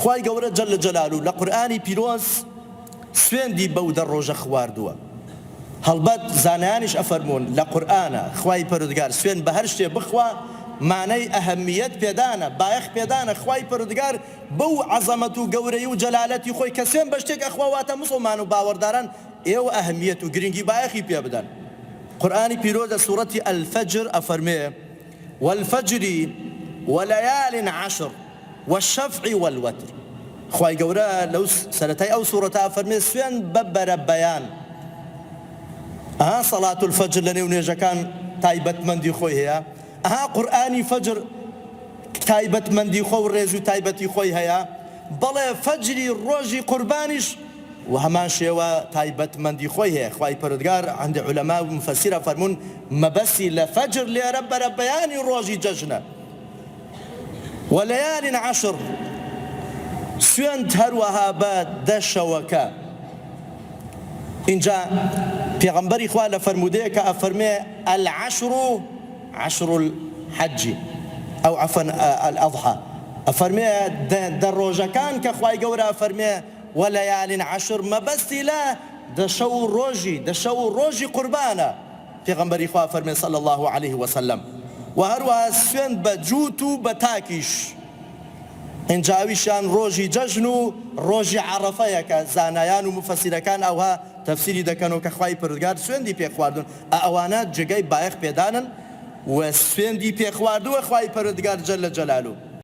خوای گەورە جەل جەلالوو لە قورئانی پیرۆز سوێندی بەو دە ڕۆژە خواردووە. هەڵبەت زانایانیش ئەفەرموون لە قورئانە خوای پەروەردگار سوێن بە هەر شتێ بخوا مانەی ئەهەمیەت پێدانە، بایەخ پێدانە. خوای پەروەردگار بەو عەزەمەت و گەورەی و جەلالەتی خۆی کە سوێن بە شتێک ئەخوا واتە موسڵمان و باوەڕداران ئێوە ئەهەمیەت و گرنگی بایەخی پێ بدەن. قورئانی پیرۆز لە سوورەتی ئەلفەجر ئەفەرمێ والفەجر ولەیال عەشر والشەفع والوەتر. خوای گەورە لەو سەرەتای ئەو سوورەتە ئەفەرمێ سوێن بە بەرەبەیان. ئەها سەڵات الفەجر لە نێو نوێژەکان تایبەتمەندی خۆی هەیە، ئەها قورئانی فەجر تایبەتمەندی خۆ و ڕێز و تایبەتی خۆی هەیە، بەڵێ فەجری ڕۆژی قوربانیش و هەمان شێوە تایبەتمەندی خۆی هەیە. خوای پەروەردگار هەندێک عولەما و مفەسسیرە فەرموون مەبەستی لە فەجر لێرە بەرەبەیانی ڕۆژی جەژنە. وەلەیال عەشر سوێند هەروەها بە دەشەوەکە. اینجا پێغەمبەری خوا لە فەرمودەیە کە ئەفەرمێ العەشر عەشر الحەج ئەو عەفەن الئەضحا، ئەفەرمێ دە ڕۆژەکان کە خوای گەورە ئەفەرمێ وەلەیال عەشر مەبەستی لە دەشە و ڕۆژی قوربانە. پێغەمبەری خوا فەرمێ صلی الله عليه وسلم. و هەروەها سوێند بە جووت و بە تاکیش. ئینجاویشان ڕۆژی جەژن و ڕۆژی عەرەفەیە کە زانایان و مفەسیرەکان ئەوها تەفسیری دەکەنەوە کە خوای پەروەردگار سوێندی پێخواردون. ئەوانە جگەی بایەخ پێدانن و سوێندی پێخواردووە خوای پەروەردگار جەل جەلالوو.